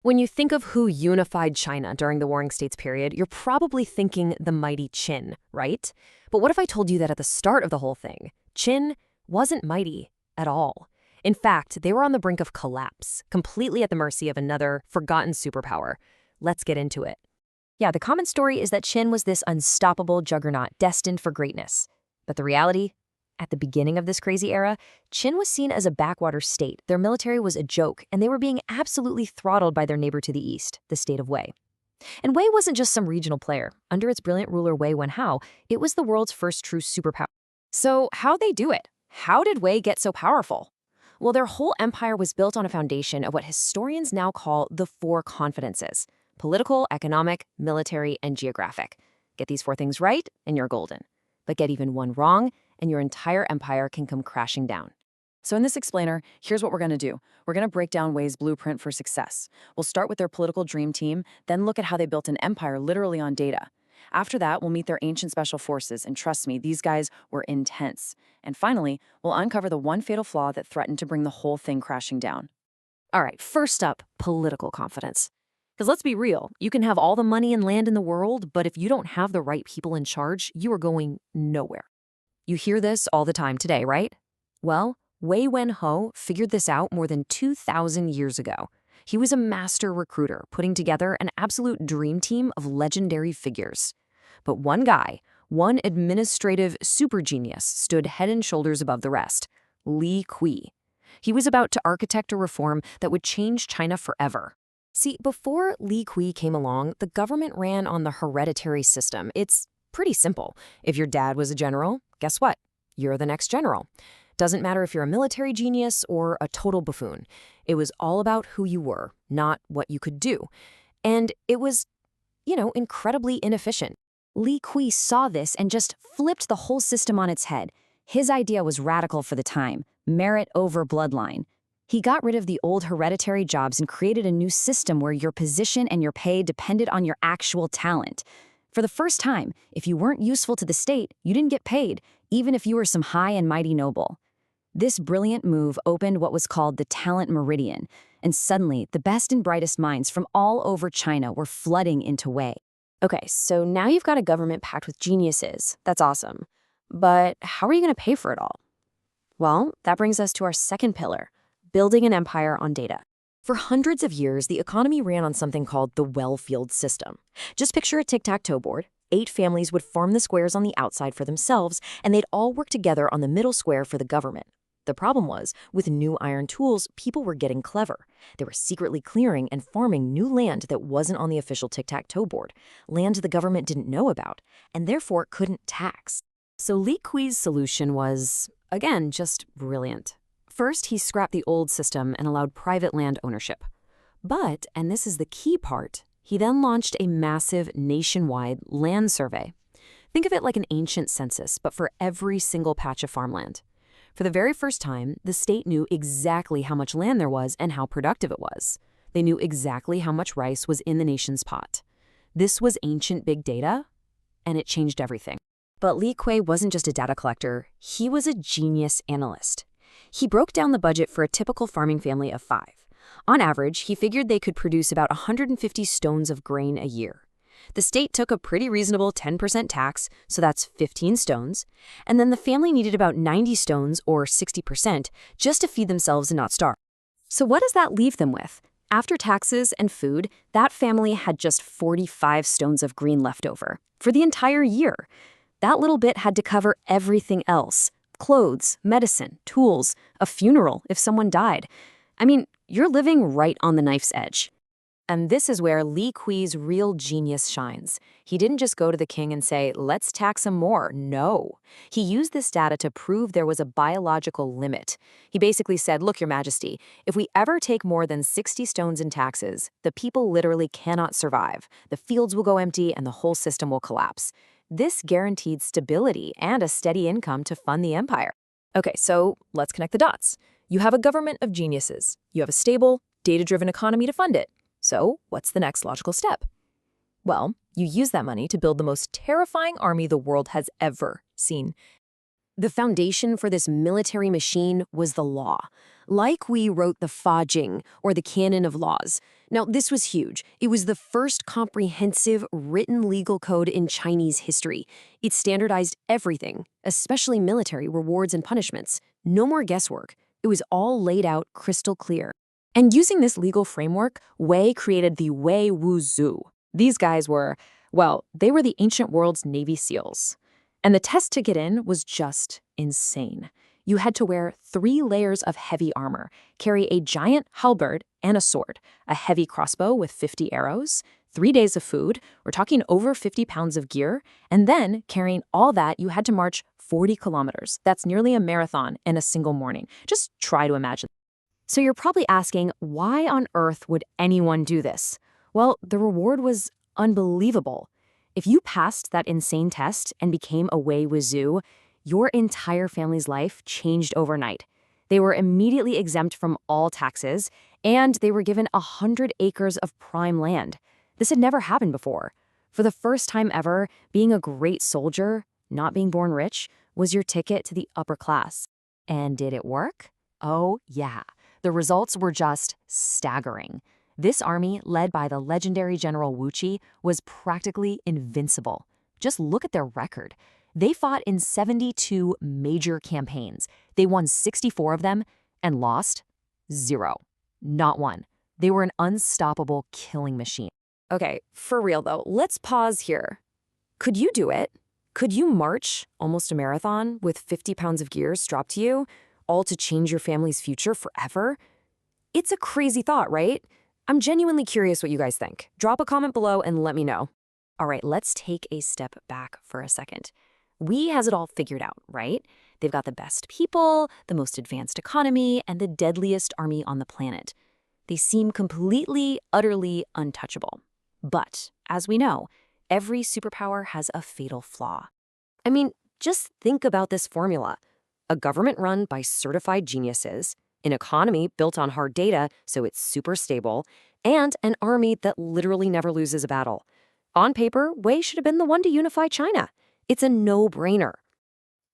When you think of who unified China during the Warring States period, you're probably thinking the mighty Qin, right? But what if I told you that at the start of the whole thing, Qin wasn't mighty at all? In fact, they were on the brink of collapse, completely at the mercy of another forgotten superpower. Let's get into it. Yeah, the common story is that Qin was this unstoppable juggernaut destined for greatness. But the reality? At the beginning of this crazy era, Qin was seen as a backwater state. Their military was a joke, and they were being absolutely throttled by their neighbor to the east, the State of Wei. And Wei wasn't just some regional player. Under its brilliant ruler Wei Wenhao, it was the world's first true superpower. So how'd they do it? How did Wei get so powerful? Well, their whole empire was built on a foundation of what historians now call the four confidences: political, economic, military, and geographic. Get these four things right, and you're golden. But get even one wrong, and your entire empire can come crashing down. So in this explainer, here's what we're going to do. We're going to break down Wei's blueprint for success. We'll start with their political dream team, then look at how they built an empire literally on data. After that, we'll meet their ancient special forces, and trust me, these guys were intense. And finally, we'll uncover the one fatal flaw that threatened to bring the whole thing crashing down. All right, first up, political confidence. Because let's be real, you can have all the money and land in the world, but if you don't have the right people in charge, you are going nowhere. You hear this all the time today, right? Well, Wei Wenhao figured this out more than 2,000 years ago. He was a master recruiter, putting together an absolute dream team of legendary figures. But one guy, one administrative super genius, stood head and shoulders above the rest: Li Kui. He was about to architect a reform that would change China forever. See, before Li Kui came along, the government ran on the hereditary system. It's pretty simple. If your dad was a general, guess what? You're the next general. Doesn't matter if you're a military genius or a total buffoon. It was all about who you were, not what you could do. And it was, incredibly inefficient. Li Kui saw this and just flipped the whole system on its head. His idea was radical for the time: merit over bloodline. He got rid of the old hereditary jobs and created a new system where your position and your pay depended on your actual talent. For the first time, if you weren't useful to the state, you didn't get paid, even if you were some high and mighty noble. This brilliant move opened what was called the talent meridian, and suddenly the best and brightest minds from all over China were flooding into Wei. Okay, so now you've got a government packed with geniuses. That's awesome. But how are you going to pay for it all? Well, that brings us to our second pillar: building an empire on data. For hundreds of years, the economy ran on something called the well-field system. Just picture a tic-tac-toe board. 8 families would farm the squares on the outside for themselves, and they'd all work together on the middle square for the government. The problem was, with new iron tools, people were getting clever. They were secretly clearing and farming new land that wasn't on the official tic-tac-toe board, land the government didn't know about, and therefore couldn't tax. So Li Kui's solution was, again, just brilliant. First, he scrapped the old system and allowed private land ownership. But, and this is the key part, he then launched a massive nationwide land survey. Think of it like an ancient census, but for every single patch of farmland. For the very first time, the state knew exactly how much land there was and how productive it was. They knew exactly how much rice was in the nation's pot. This was ancient big data, and it changed everything. But Li Kui wasn't just a data collector, he was a genius analyst. He broke down the budget for a typical farming family of 5. On average, he figured they could produce about 150 stones of grain a year. The state took a pretty reasonable 10% tax, so that's 15 stones, and then the family needed about 90 stones, or 60%, just to feed themselves and not starve. So what does that leave them with? After taxes and food, that family had just 45 stones of grain left over for the entire year. That little bit had to cover everything else: clothes, medicine, tools, a funeral if someone died. I mean, you're living right on the knife's edge. And this is where Li Kui's real genius shines. He didn't just go to the king and say, let's tax him more. No. He used this data to prove there was a biological limit. He basically said, look, Your Majesty, if we ever take more than 60 stones in taxes, the people literally cannot survive. The fields will go empty and the whole system will collapse. This guaranteed stability and a steady income to fund the empire. Okay, so let's connect the dots. You have a government of geniuses. You have a stable, data-driven economy to fund it. So what's the next logical step? Well, you use that money to build the most terrifying army the world has ever seen. The foundation for this military machine was the law. Li Kui wrote the Fa Jing, or the Canon of Laws. Now, this was huge. It was the first comprehensive written legal code in Chinese history. It standardized everything, especially military rewards and punishments. No more guesswork. It was all laid out crystal clear. And using this legal framework, Wei created the Wei Wu Zhu. These guys were, well, they were the ancient world's Navy SEALs. And the test to get in was just insane. You had to wear 3 layers of heavy armor, carry a giant halberd and a sword, a heavy crossbow with 50 arrows, 3 days of food, we're talking over 50 pounds of gear, and then, carrying all that, you had to march 40 kilometers. That's nearly a marathon in a single morning. Just try to imagine. So you're probably asking, why on earth would anyone do this? Well, the reward was unbelievable. If you passed that insane test and became a Wei Wu Zhu, your entire family's life changed overnight. They were immediately exempt from all taxes, and they were given 100 acres of prime land. This had never happened before. For the first time ever, being a great soldier, not being born rich, was your ticket to the upper class. And did it work? Oh, yeah. The results were just staggering. This army, led by the legendary General Wu Qi, was practically invincible. Just look at their record. They fought in 72 major campaigns. They won 64 of them and lost 0. Not one. They were an unstoppable killing machine. Okay, for real though, let's pause here. Could you do it? Could you march almost a marathon with 50 pounds of gear strapped to you, all to change your family's future forever? It's a crazy thought, right? I'm genuinely curious what you guys think. Drop a comment below and let me know. All right, let's take a step back for a second. Wei has it all figured out, right? They've got the best people, the most advanced economy, and the deadliest army on the planet. They seem completely, utterly untouchable. But, as we know, every superpower has a fatal flaw. I mean, just think about this formula. A government run by certified geniuses, an economy built on hard data so it's super stable, and an army that literally never loses a battle. On paper, Wei should have been the one to unify China. It's a no-brainer.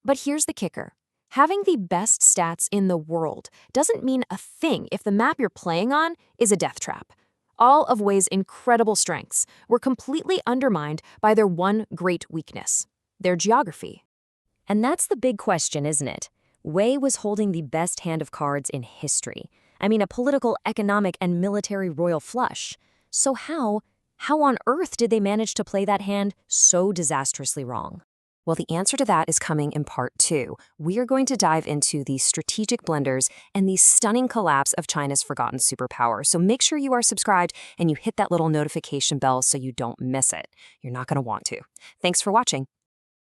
But here's the kicker. Having the best stats in the world doesn't mean a thing if the map you're playing on is a death trap. All of Wei's incredible strengths were completely undermined by their one great weakness, their geography. And that's the big question, isn't it? Wei was holding the best hand of cards in history. I mean, a political, economic, and military royal flush. So how on earth did they manage to play that hand so disastrously wrong? Well, the answer to that is coming in part 2. We are going to dive into the strategic blunders and the stunning collapse of China's forgotten superpower. So make sure you are subscribed and you hit that little notification bell so you don't miss it. You're not going to want to. Thanks for watching.